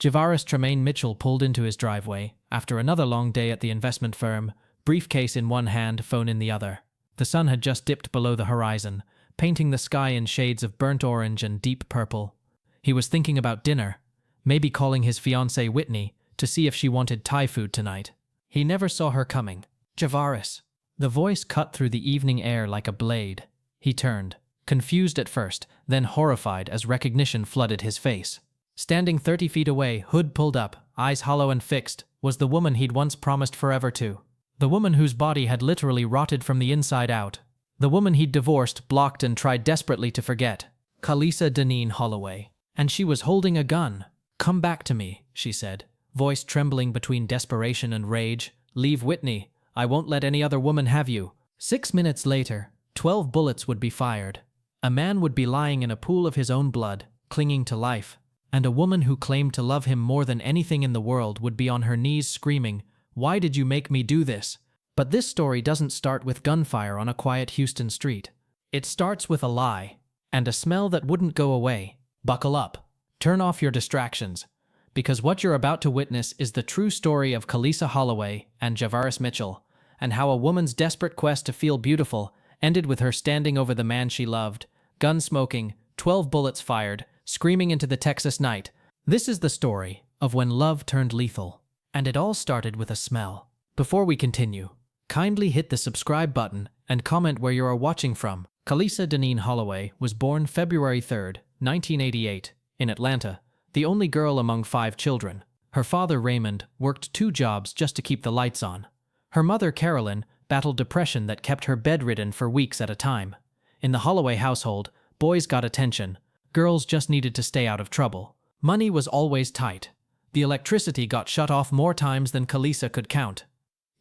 Javaris Tremaine Mitchell pulled into his driveway after another long day at the investment firm, briefcase in one hand, phone in the other. The sun had just dipped below the horizon, painting the sky in shades of burnt orange and deep purple. He was thinking about dinner, maybe calling his fiancée Whitney to see if she wanted Thai food tonight. He never saw her coming. Javaris. The voice cut through the evening air like a blade. He turned, confused at first, then horrified as recognition flooded his face. Standing 30 feet away, hood pulled up, eyes hollow and fixed, was the woman he'd once promised forever to. The woman whose body had literally rotted from the inside out. The woman he'd divorced, blocked, and tried desperately to forget. Khalisa Deneen Holloway. And she was holding a gun. "Come back to me," she said, voice trembling between desperation and rage. "Leave Whitney. I won't let any other woman have you." 6 minutes later, 12 bullets would be fired. A man would be lying in a pool of his own blood, clinging to life. And a woman who claimed to love him more than anything in the world would be on her knees screaming, "Why did you make me do this?" But this story doesn't start with gunfire on a quiet Houston street. It starts with a lie, and a smell that wouldn't go away. Buckle up. Turn off your distractions. Because what you're about to witness is the true story of Khalisa Holloway and Javaris Mitchell, and how a woman's desperate quest to feel beautiful ended with her standing over the man she loved, gun smoking, 12 bullets fired, screaming into the Texas night. This is the story of when love turned lethal. And it all started with a smell. Before we continue, kindly hit the subscribe button and comment where you are watching from. Khalisa Deneen Holloway was born February 3, 1988, in Atlanta, the only girl among 5 children. Her father, Raymond, worked 2 jobs just to keep the lights on. Her mother, Carolyn, battled depression that kept her bedridden for weeks at a time. In the Holloway household, boys got attention. Girls just needed to stay out of trouble. Money was always tight. The electricity got shut off more times than Khalisa could count.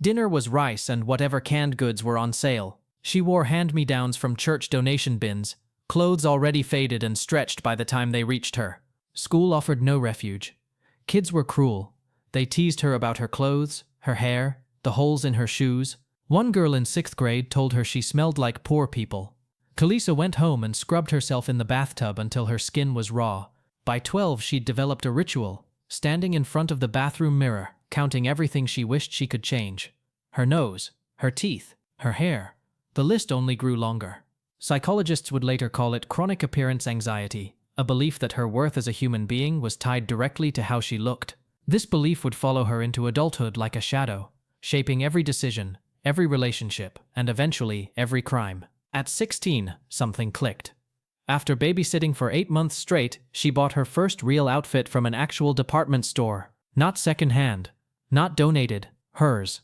Dinner was rice and whatever canned goods were on sale. She wore hand-me-downs from church donation bins, clothes already faded and stretched by the time they reached her. School offered no refuge. Kids were cruel. They teased her about her clothes, her hair, the holes in her shoes. One girl in 6th grade told her she smelled like poor people. Khalisa went home and scrubbed herself in the bathtub until her skin was raw. By 12, she'd developed a ritual, standing in front of the bathroom mirror, counting everything she wished she could change. Her nose, her teeth, her hair. The list only grew longer. Psychologists would later call it chronic appearance anxiety, a belief that her worth as a human being was tied directly to how she looked. This belief would follow her into adulthood like a shadow, shaping every decision, every relationship, and eventually every crime. At 16, something clicked. After babysitting for 8 months straight, she bought her first real outfit from an actual department store. Not secondhand, not donated, hers.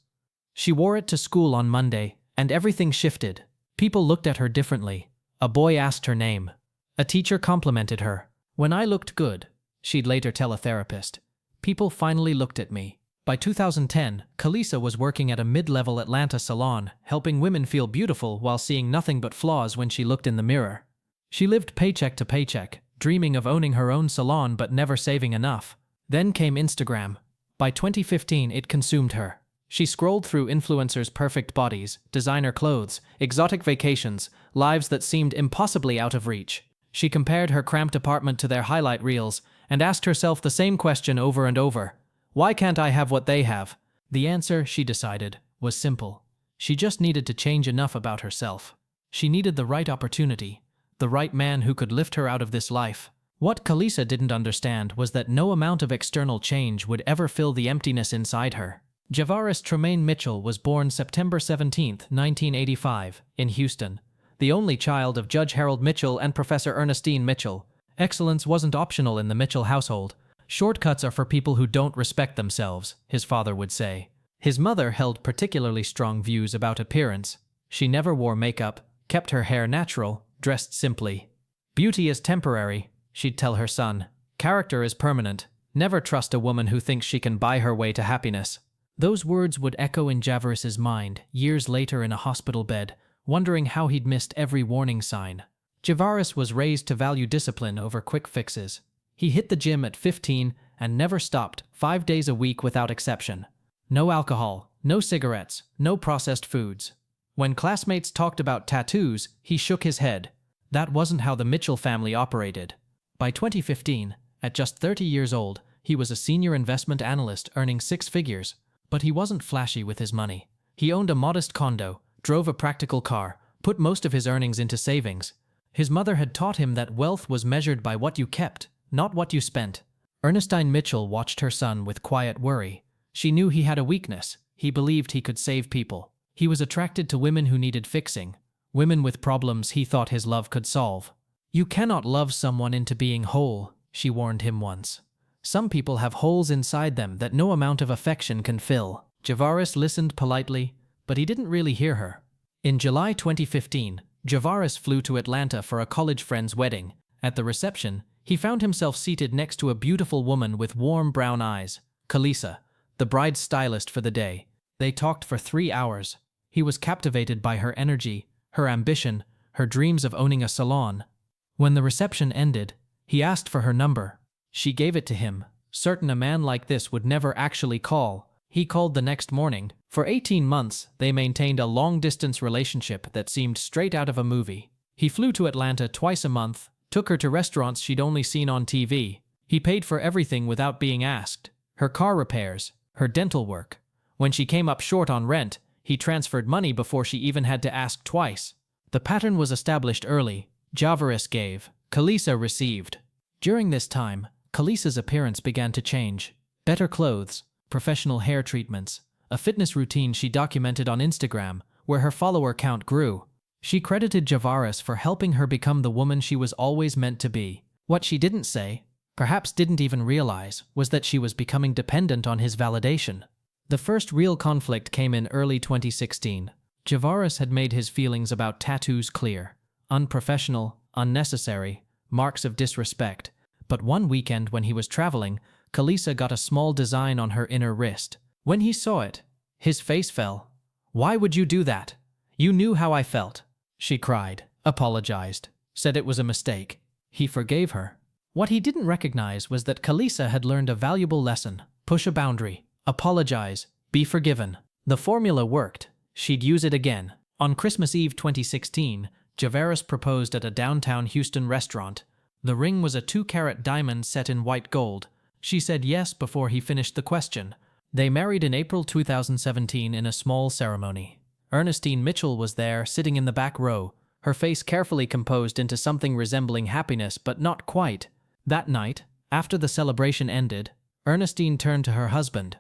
She wore it to school on Monday, and everything shifted. People looked at her differently. A boy asked her name. A teacher complimented her. "When I looked good," she'd later tell a therapist, "people finally looked at me." By 2010, Khalisa was working at a mid-level Atlanta salon, helping women feel beautiful while seeing nothing but flaws when she looked in the mirror. She lived paycheck to paycheck, dreaming of owning her own salon but never saving enough. Then came Instagram. By 2015, it consumed her. She scrolled through influencers' perfect bodies, designer clothes, exotic vacations, lives that seemed impossibly out of reach. She compared her cramped apartment to their highlight reels and asked herself the same question over and over. Why can't I have what they have? The answer, she decided, was simple. She just needed to change enough about herself. She needed the right opportunity, the right man who could lift her out of this life. What Khalisa didn't understand was that no amount of external change would ever fill the emptiness inside her. Javaris Tremaine Mitchell was born September 17, 1985, in Houston, the only child of Judge Harold Mitchell and Professor Ernestine Mitchell. Excellence wasn't optional in the Mitchell household. "Shortcuts are for people who don't respect themselves," his father would say. His mother held particularly strong views about appearance. She never wore makeup, kept her hair natural, dressed simply. "Beauty is temporary," she'd tell her son. "Character is permanent. Never trust a woman who thinks she can buy her way to happiness." Those words would echo in Javaris's mind years later in a hospital bed, wondering how he'd missed every warning sign. Javaris was raised to value discipline over quick fixes. He hit the gym at 15 and never stopped, 5 days a week without exception. No alcohol, no cigarettes, no processed foods. When classmates talked about tattoos, he shook his head. That wasn't how the Mitchell family operated. By 2015, at just 30 years old, He was a senior investment analyst earning six figures, but he wasn't flashy with his money. He owned a modest condo, drove a practical car, put most of his earnings into savings. His mother had taught him that wealth was measured by what you kept, not what you spent. Ernestine Mitchell watched her son with quiet worry. She knew he had a weakness. He believed he could save people. He was attracted to women who needed fixing, women with problems he thought his love could solve. "You cannot love someone into being whole," she warned him once. "Some people have holes inside them that no amount of affection can fill." Javaris listened politely, but he didn't really hear her. In July 2015, Javaris flew to Atlanta for a college friend's wedding. At the reception, he found himself seated next to a beautiful woman with warm brown eyes, Kalisa, the bride's stylist for the day. They talked for 3 hours. He was captivated by her energy, her ambition, her dreams of owning a salon. When the reception ended, he asked for her number. She gave it to him, certain a man like this would never actually call. He called the next morning. For 18 months, they maintained a long-distance relationship that seemed straight out of a movie. He flew to Atlanta twice a month, took her to restaurants she'd only seen on TV. He paid for everything without being asked. Her car repairs, her dental work. When she came up short on rent, he transferred money before she even had to ask twice. The pattern was established early. Javaris gave, Kalisa received. During this time, Kalisa's appearance began to change. Better clothes, professional hair treatments, a fitness routine she documented on Instagram, where her follower count grew. She credited Javaris for helping her become the woman she was always meant to be. What she didn't say, perhaps didn't even realize, was that she was becoming dependent on his validation. The first real conflict came in early 2016. Javaris had made his feelings about tattoos clear. Unprofessional, unnecessary, marks of disrespect. But one weekend when he was traveling, Kalisa got a small design on her inner wrist. When he saw it, his face fell. "Why would you do that? You knew how I felt." She cried, apologized, said it was a mistake. He forgave her. What he didn't recognize was that Kalisa had learned a valuable lesson. Push a boundary, apologize, be forgiven. The formula worked. She'd use it again. On Christmas Eve 2016, Javaris proposed at a downtown Houston restaurant. The ring was a 2-carat diamond set in white gold. She said yes before he finished the question. They married in April 2017 in a small ceremony. Ernestine Mitchell was there, sitting in the back row, her face carefully composed into something resembling happiness, but not quite. That night, after the celebration ended, Ernestine turned to her husband.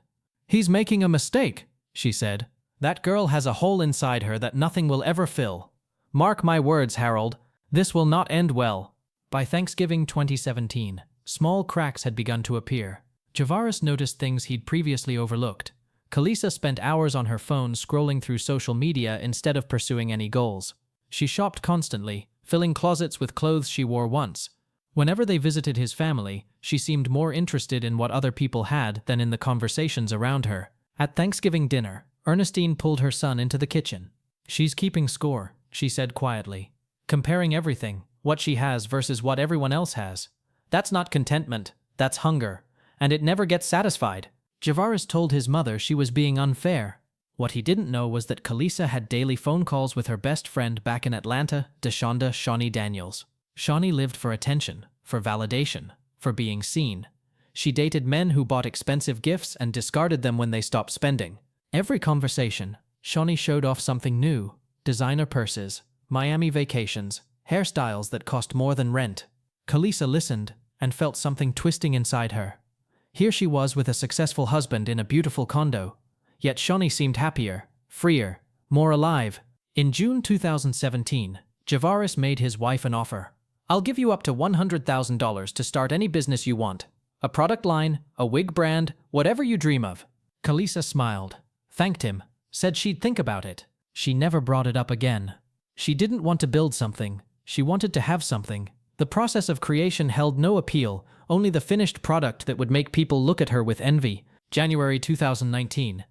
"He's making a mistake," she said. "That girl has a hole inside her that nothing will ever fill. Mark my words, Harold, this will not end well." By Thanksgiving 2017, small cracks had begun to appear. Javaris noticed things he'd previously overlooked. Kalisa spent hours on her phone scrolling through social media instead of pursuing any goals. She shopped constantly, filling closets with clothes she wore once. Whenever they visited his family, she seemed more interested in what other people had than in the conversations around her. At Thanksgiving dinner, Ernestine pulled her son into the kitchen. "She's keeping score," she said quietly. "Comparing everything, what she has versus what everyone else has. That's not contentment, that's hunger. And it never gets satisfied." Javaris told his mother she was being unfair. What he didn't know was that Kalisa had daily phone calls with her best friend back in Atlanta, Deshonda Shawnee Daniels. Shawnee lived for attention, for validation, for being seen. She dated men who bought expensive gifts and discarded them when they stopped spending. Every conversation, Shawnee showed off something new: designer purses, Miami vacations, hairstyles that cost more than rent. Kalisa listened and felt something twisting inside her. Here she was with a successful husband in a beautiful condo. Yet Shawnee seemed happier, freer, more alive. In June 2017, Javaris made his wife an offer. "I'll give you up to $100,000 to start any business you want. A product line, a wig brand, whatever you dream of." Kalisa smiled, thanked him, said she'd think about it. She never brought it up again. She didn't want to build something. She wanted to have something. The process of creation held no appeal, only the finished product that would make people look at her with envy. January 2019.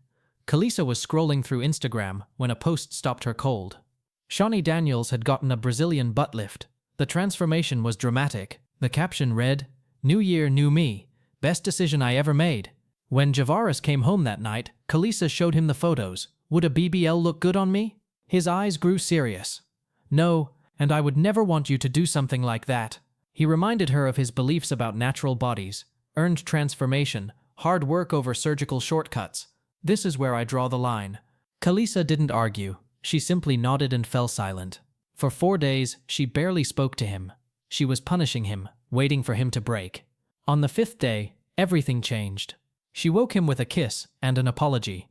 Kalisa was scrolling through Instagram when a post stopped her cold. Shawnee Daniels had gotten a Brazilian butt lift. The transformation was dramatic. The caption read, "New year, new me. Best decision I ever made." When Javaris came home that night, Kalisa showed him the photos. "Would a BBL look good on me?" His eyes grew serious. "No, and I would never want you to do something like that." He reminded her of his beliefs about natural bodies. Earned transformation, hard work over surgical shortcuts. This is where I draw the line. Kalisa didn't argue. She simply nodded and fell silent. For 4 days, she barely spoke to him. She was punishing him, waiting for him to break. On the 5th day, everything changed. She woke him with a kiss and an apology.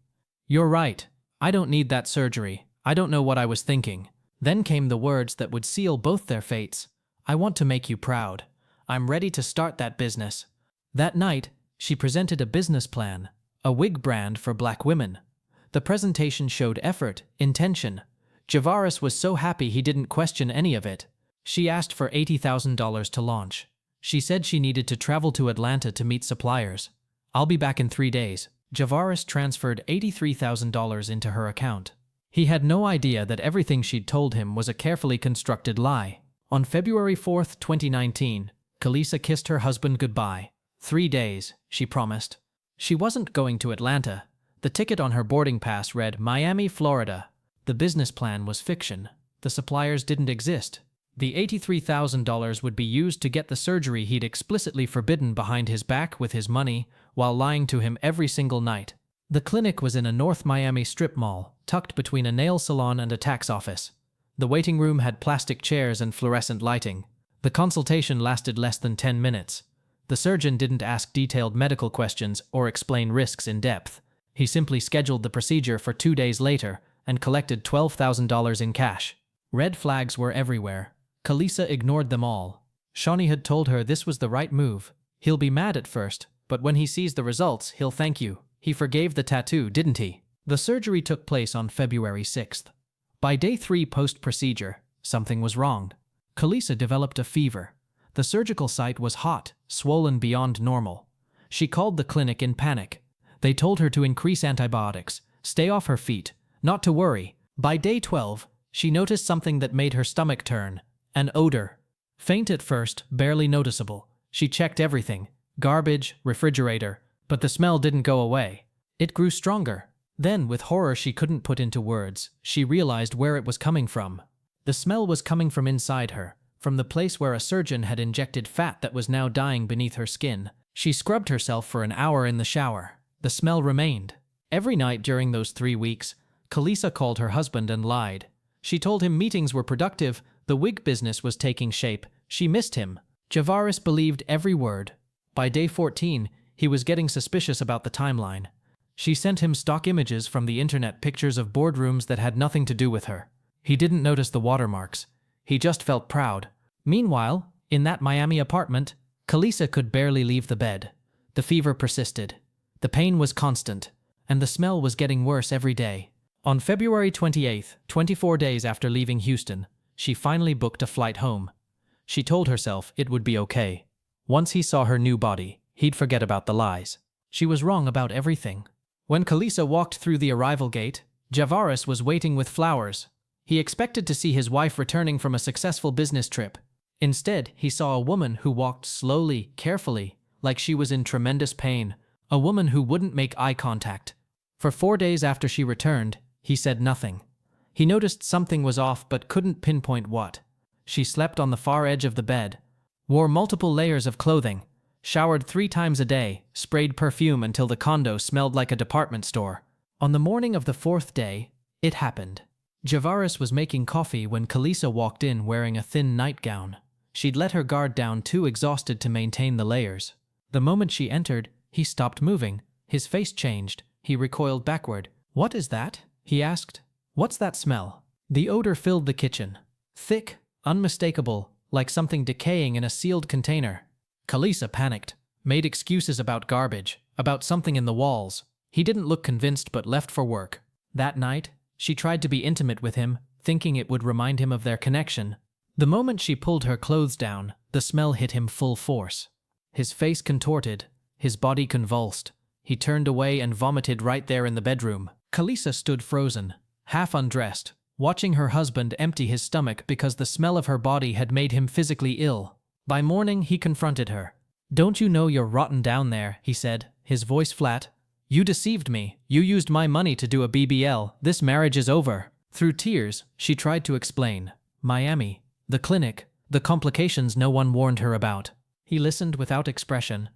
"You're right. I don't need that surgery. I don't know what I was thinking." Then came the words that would seal both their fates. "I want to make you proud. I'm ready to start that business." That night, she presented a business plan, a wig brand for black women. The presentation showed effort, intention. Javaris was so happy he didn't question any of it. She asked for $80,000 to launch. She said she needed to travel to Atlanta to meet suppliers. "I'll be back in 3 days." Javaris transferred $83,000 into her account. He had no idea that everything she'd told him was a carefully constructed lie. On February 4th, 2019, Kalisa kissed her husband goodbye. 3 days, she promised. She wasn't going to Atlanta. The ticket on her boarding pass read Miami, Florida. The business plan was fiction. The suppliers didn't exist. The $83,000 would be used to get the surgery he'd explicitly forbidden behind his back with his money, while lying to him every single night. The clinic was in a North Miami strip mall, tucked between a nail salon and a tax office. The waiting room had plastic chairs and fluorescent lighting. The consultation lasted less than 10 minutes. The surgeon didn't ask detailed medical questions or explain risks in depth. He simply scheduled the procedure for 2 days later and collected $12,000 in cash. Red flags were everywhere. Kalisa ignored them all. Shawnee had told her this was the right move. "He'll be mad at first, but when he sees the results, he'll thank you. He forgave the tattoo, didn't he?" The surgery took place on February 6th. By day 3 post-procedure, something was wrong. Kalisa developed a fever. The surgical site was hot, swollen beyond normal. She called the clinic in panic. They told her to increase antibiotics, stay off her feet, not to worry. By day 12, she noticed something that made her stomach turn. An odor. Faint at first, barely noticeable. She checked everything. Garbage, refrigerator. But the smell didn't go away. It grew stronger. Then, with horror she couldn't put into words, she realized where it was coming from. The smell was coming from inside her, from the place where a surgeon had injected fat that was now dying beneath her skin. She scrubbed herself for an hour in the shower. The smell remained. Every night during those 3 weeks, Kalisa called her husband and lied. She told him meetings were productive, the wig business was taking shape, she missed him. Javaris believed every word. By day 14, he was getting suspicious about the timeline. She sent him stock images from the internet, pictures of boardrooms that had nothing to do with her. He didn't notice the watermarks. He just felt proud. Meanwhile, in that Miami apartment, Kalisa could barely leave the bed. The fever persisted. The pain was constant, and the smell was getting worse every day. On February 28th, 24 days after leaving Houston, she finally booked a flight home. She told herself it would be okay. Once he saw her new body, he'd forget about the lies. She was wrong about everything. When Kalisa walked through the arrival gate, Javaris was waiting with flowers. He expected to see his wife returning from a successful business trip. Instead, he saw a woman who walked slowly, carefully, like she was in tremendous pain. A woman who wouldn't make eye contact. For 4 days after she returned, he said nothing. He noticed something was off but couldn't pinpoint what. She slept on the far edge of the bed, wore multiple layers of clothing, showered 3 times a day, sprayed perfume until the condo smelled like a department store. On the morning of the 4th day, it happened. Javaris was making coffee when Kalisa walked in wearing a thin nightgown. She'd let her guard down, too exhausted to maintain the layers. The moment she entered, he stopped moving. His face changed. He recoiled backward. "What is that?" he asked. "What's that smell?" The odor filled the kitchen. Thick, unmistakable, like something decaying in a sealed container. Kalisa panicked, made excuses about garbage, about something in the walls. He didn't look convinced but left for work. That night, she tried to be intimate with him, thinking it would remind him of their connection. The moment she pulled her clothes down, the smell hit him full force. His face contorted, his body convulsed. He turned away and vomited right there in the bedroom. Kalisa stood frozen, half undressed, watching her husband empty his stomach because the smell of her body had made him physically ill. By morning, he confronted her. "Don't you know you're rotten down there?" he said, his voice flat. "You deceived me. You used my money to do a BBL. This marriage is over." Through tears, she tried to explain. Miami, the clinic, the complications no one warned her about. He listened without expression.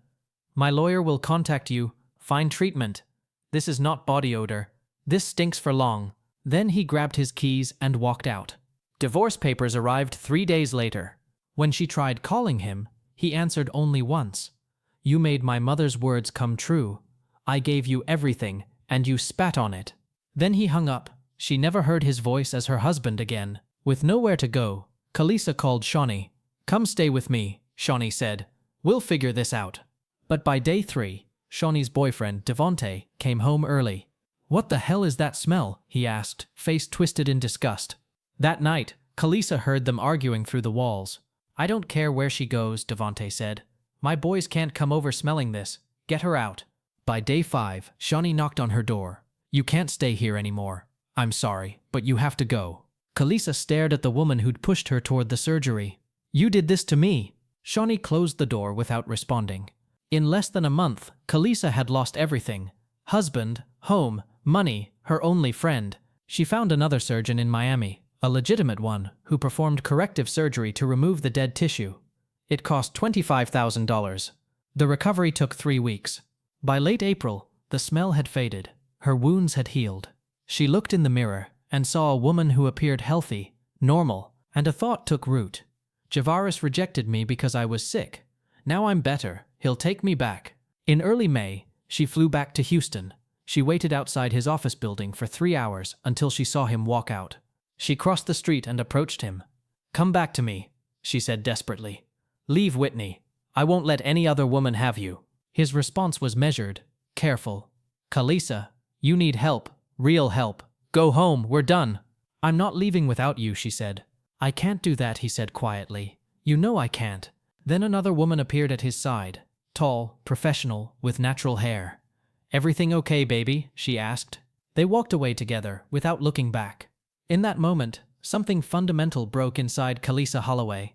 My lawyer will contact you. Find treatment. This is not body odor. This stinks for long. Then he grabbed his keys and walked out. Divorce papers arrived 3 days later. When she tried calling him, he answered only once. You made my mother's words come true. I gave you everything, and you spat on it. Then he hung up. She never heard his voice as her husband again. With nowhere to go, Kalisa called Shawnee. Come stay with me, Shawnee said. We'll figure this out. But by day 3, Shawnee's boyfriend, Devontae, came home early. What the hell is that smell? He asked, face twisted in disgust. That night, Kalisa heard them arguing through the walls. I don't care where she goes, Devontae said. My boys can't come over smelling this. Get her out. By day 5, Shawnee knocked on her door. You can't stay here anymore. I'm sorry, but you have to go. Kalisa stared at the woman who'd pushed her toward the surgery. You did this to me. Shawnee closed the door without responding. In less than a month, Kalisa had lost everything. Husband, home, money, her only friend. She found another surgeon in Miami, a legitimate one, who performed corrective surgery to remove the dead tissue. It cost $25,000. The recovery took 3 weeks. By late April, the smell had faded. Her wounds had healed. She looked in the mirror and saw a woman who appeared healthy, normal, and a thought took root. Javaris rejected me because I was sick. Now I'm better. He'll take me back. In early May, she flew back to Houston. She waited outside his office building for 3 hours until she saw him walk out. She crossed the street and approached him. Come back to me, she said desperately. Leave Whitney. I won't let any other woman have you. His response was measured, careful. Kalisa, you need help, real help. Go home, we're done. I'm not leaving without you, she said. I can't do that, he said quietly. You know I can't. Then another woman appeared at his side, tall, professional, with natural hair. Everything okay, baby? She asked. They walked away together, without looking back. In that moment, something fundamental broke inside Kalisa Holloway.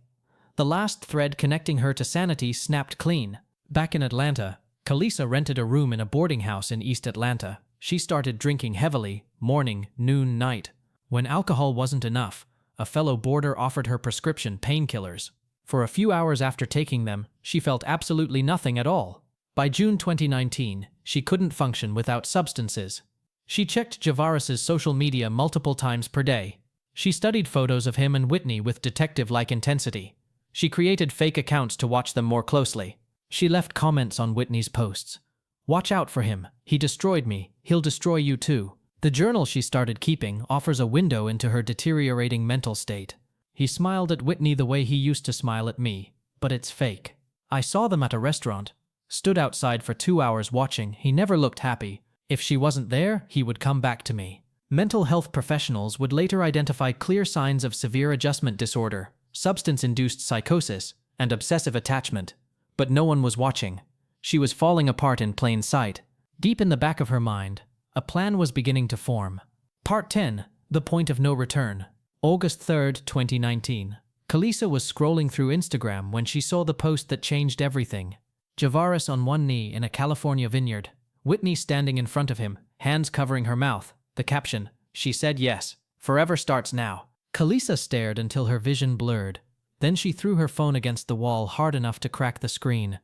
The last thread connecting her to sanity snapped clean. Back in Atlanta, Kalisa rented a room in a boarding house in East Atlanta. She started drinking heavily, morning, noon, night. When alcohol wasn't enough, a fellow boarder offered her prescription painkillers. For a few hours after taking them, she felt absolutely nothing at all. By June 2019, she couldn't function without substances. She checked Javaris's social media multiple times per day. She studied photos of him and Whitney with detective-like intensity. She created fake accounts to watch them more closely. She left comments on Whitney's posts. Watch out for him. He destroyed me. He'll destroy you too. The journal she started keeping offers a window into her deteriorating mental state. He smiled at Whitney the way he used to smile at me, but it's fake. I saw them at a restaurant. Stood outside for 2 hours watching. He never looked happy. If she wasn't there, he would come back to me. Mental health professionals would later identify clear signs of severe adjustment disorder, substance-induced psychosis, and obsessive attachment. But no one was watching. She was falling apart in plain sight. Deep in the back of her mind, a plan was beginning to form. Part 10. The Point of No Return. August 3, 2019. Kalisa was scrolling through Instagram when she saw the post that changed everything. Javaris on one knee in a California vineyard. Whitney standing in front of him, hands covering her mouth. The caption, she said yes. Forever starts now. Kalisa stared until her vision blurred. Then she threw her phone against the wall hard enough to crack the screen.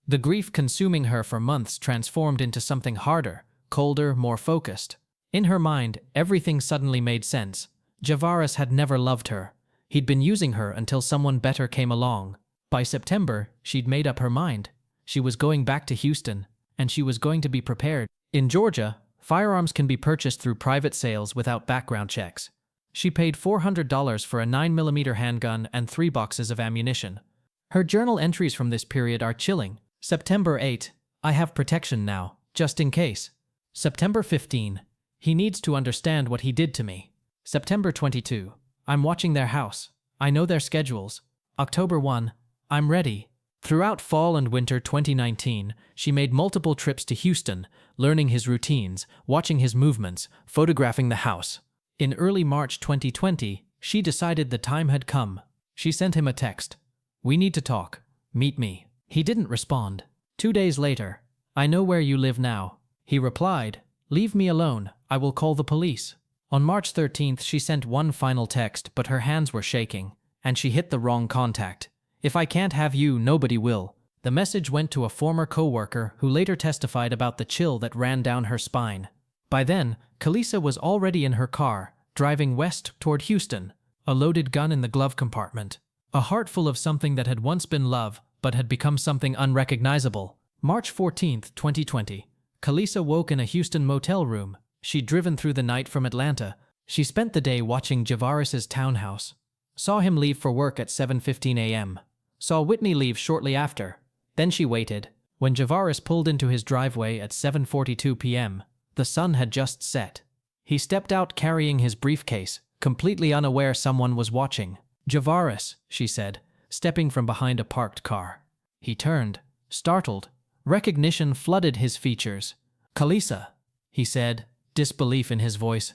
The grief consuming her for months transformed into something harder, colder, more focused. In her mind, everything suddenly made sense. Javaris had never loved her. He'd been using her until someone better came along. By September, she'd made up her mind. She was going back to Houston, and she was going to be prepared. In Georgia, firearms can be purchased through private sales without background checks. She paid $400 for a 9mm handgun and 3 boxes of ammunition. Her journal entries from this period are chilling. September 8, I have protection now, just in case. September 15, he needs to understand what he did to me. September 22, I'm watching their house. I know their schedules. October 1, I'm ready. Throughout fall and winter 2019, she made multiple trips to Houston, learning his routines, watching his movements, photographing the house. In early March 2020, she decided the time had come. She sent him a text. We need to talk. Meet me. He didn't respond. 2 days later, I know where you live now. He replied, leave me alone. I will call the police. On March 13th, she sent one final text, but her hands were shaking, and she hit the wrong contact. If I can't have you, nobody will. The message went to a former co-worker who later testified about the chill that ran down her spine. By then, Kalisa was already in her car, driving west toward Houston, a loaded gun in the glove compartment. A heart full of something that had once been love, but had become something unrecognizable. March 14, 2020. Kalisa woke in a Houston motel room. She'd driven through the night from Atlanta. She spent the day watching Javaris's townhouse. Saw him leave for work at 7:15 a.m. Saw Whitney leave shortly after. Then she waited. When Javaris pulled into his driveway at 7:42 p.m., the sun had just set. He stepped out carrying his briefcase, completely unaware someone was watching. "Javaris," she said, stepping from behind a parked car. He turned, startled. Recognition flooded his features. "Kalisa," he said, disbelief in his voice.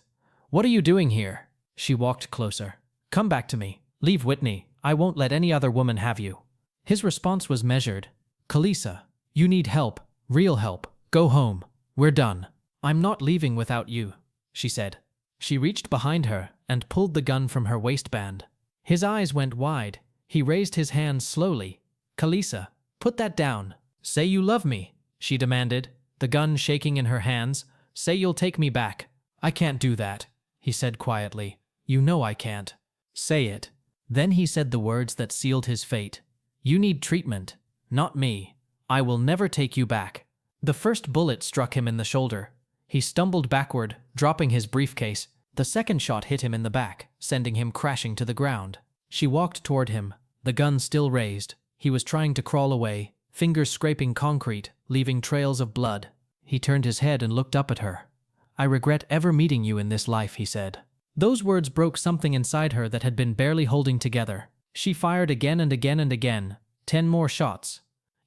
"What are you doing here?" She walked closer. "Come back to me. Leave Whitney. I won't let any other woman have you." His response was measured. "Kalisa, you need help, real help. Go home. We're done." "I'm not leaving without you," she said. She reached behind her and pulled the gun from her waistband. His eyes went wide. He raised his hands slowly. "Kalisa, put that down. Say you love me," she demanded, the gun shaking in her hands. "Say you'll take me back." "I can't do that," he said quietly. "You know I can't." "Say it." Then he said the words that sealed his fate. "You need treatment, not me. I will never take you back." The first bullet struck him in the shoulder. He stumbled backward, dropping his briefcase. The second shot hit him in the back, sending him crashing to the ground. She walked toward him, the gun still raised. He was trying to crawl away, fingers scraping concrete, leaving trails of blood. He turned his head and looked up at her. "I regret ever meeting you in this life," he said. Those words broke something inside her that had been barely holding together. She fired again and again and again, 10 more shots,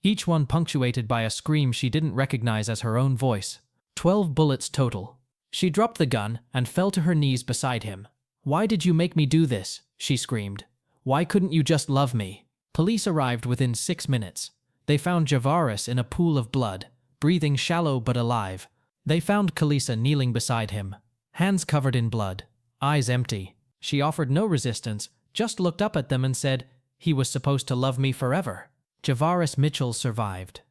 each one punctuated by a scream she didn't recognize as her own voice. 12 bullets total. She dropped the gun and fell to her knees beside him. "Why did you make me do this?" she screamed. "Why couldn't you just love me?" Police arrived within 6 minutes. They found Javaris in a pool of blood, breathing shallow but alive. They found Kalisa kneeling beside him, hands covered in blood, eyes empty. She offered no resistance, just looked up at them and said, "He was supposed to love me forever." Javaris Mitchell survived.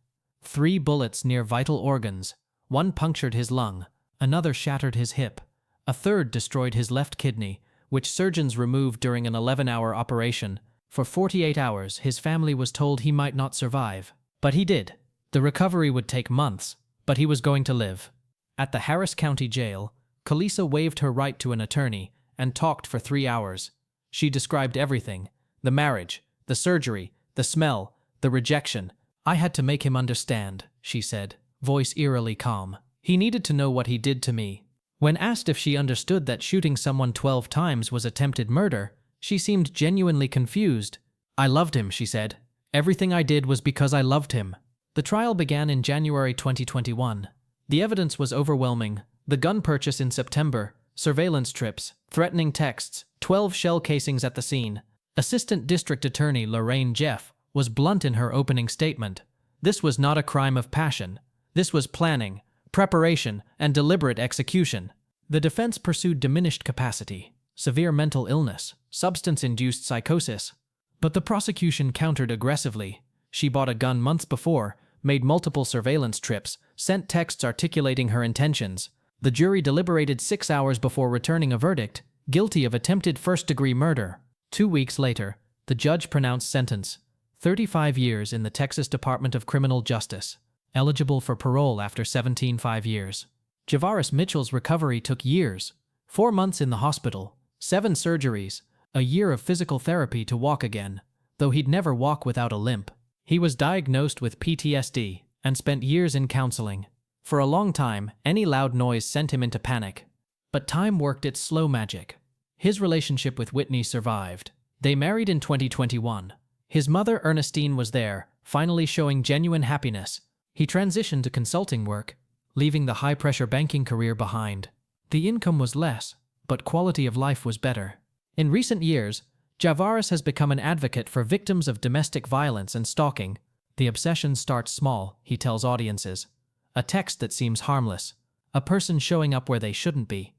3 bullets near vital organs. One punctured his lung, another shattered his hip, a third destroyed his left kidney, which surgeons removed during an 11-hour operation. For 48 hours, his family was told he might not survive. But he did. The recovery would take months, but he was going to live. At the Harris County Jail, Kalisa waived her right to an attorney and talked for 3 hours. She described everything: the marriage, the surgery, the smell, the rejection. "I had to make him understand," she said, voice eerily calm. "He needed to know what he did to me." When asked if she understood that shooting someone 12 times was attempted murder, she seemed genuinely confused. "I loved him," she said. "Everything I did was because I loved him." The trial began in January 2021. The evidence was overwhelming: the gun purchase in September, surveillance trips, threatening texts, 12 shell casings at the scene. Assistant District Attorney Lorraine Jeff was blunt in her opening statement. This was not a crime of passion. This was planning, preparation, and deliberate execution. The defense pursued diminished capacity, severe mental illness, substance-induced psychosis. But the prosecution countered aggressively. She bought a gun months before, made multiple surveillance trips, sent texts articulating her intentions. The jury deliberated 6 hours before returning a verdict: guilty of attempted first-degree murder. 2 weeks later, the judge pronounced sentence: 35 years in the Texas Department of Criminal Justice, eligible for parole after 17.5 years. Javaris Mitchell's recovery took years: 4 months in the hospital, 7 surgeries, a year of physical therapy to walk again, though he'd never walk without a limp. He was diagnosed with PTSD and spent years in counseling. For a long time, any loud noise sent him into panic. But time worked its slow magic. His relationship with Whitney survived. They married in 2021. His mother, Ernestine, was there, finally showing genuine happiness. He transitioned to consulting work, leaving the high-pressure banking career behind. The income was less, but quality of life was better. In recent years, Javaris has become an advocate for victims of domestic violence and stalking. The obsession starts small, he tells audiences. A text that seems harmless. A person showing up where they shouldn't be.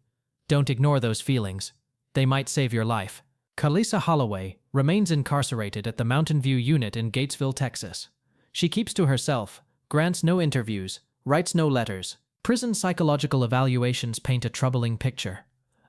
Don't ignore those feelings. They might save your life. Kalisa Holloway remains incarcerated at the Mountain View Unit in Gatesville, Texas. She keeps to herself, grants no interviews, writes no letters. Prison psychological evaluations paint a troubling picture.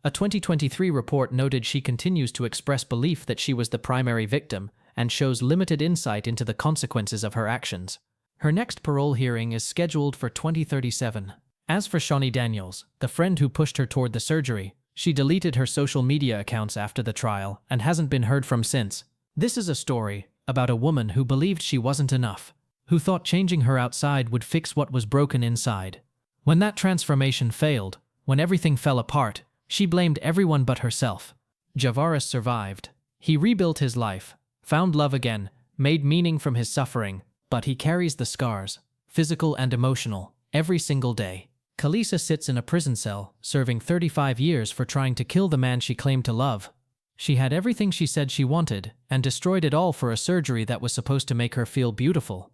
A 2023 report noted she continues to express belief that she was the primary victim and shows limited insight into the consequences of her actions. Her next parole hearing is scheduled for 2037. As for Shawnee Daniels, the friend who pushed her toward the surgery, she deleted her social media accounts after the trial and hasn't been heard from since. This is a story about a woman who believed she wasn't enough, who thought changing her outside would fix what was broken inside. When that transformation failed, when everything fell apart, she blamed everyone but herself. Javaris survived. He rebuilt his life, found love again, made meaning from his suffering, but he carries the scars, physical and emotional, every single day. Kalisa sits in a prison cell, serving 35 years for trying to kill the man she claimed to love. She had everything she said she wanted, and destroyed it all for a surgery that was supposed to make her feel beautiful.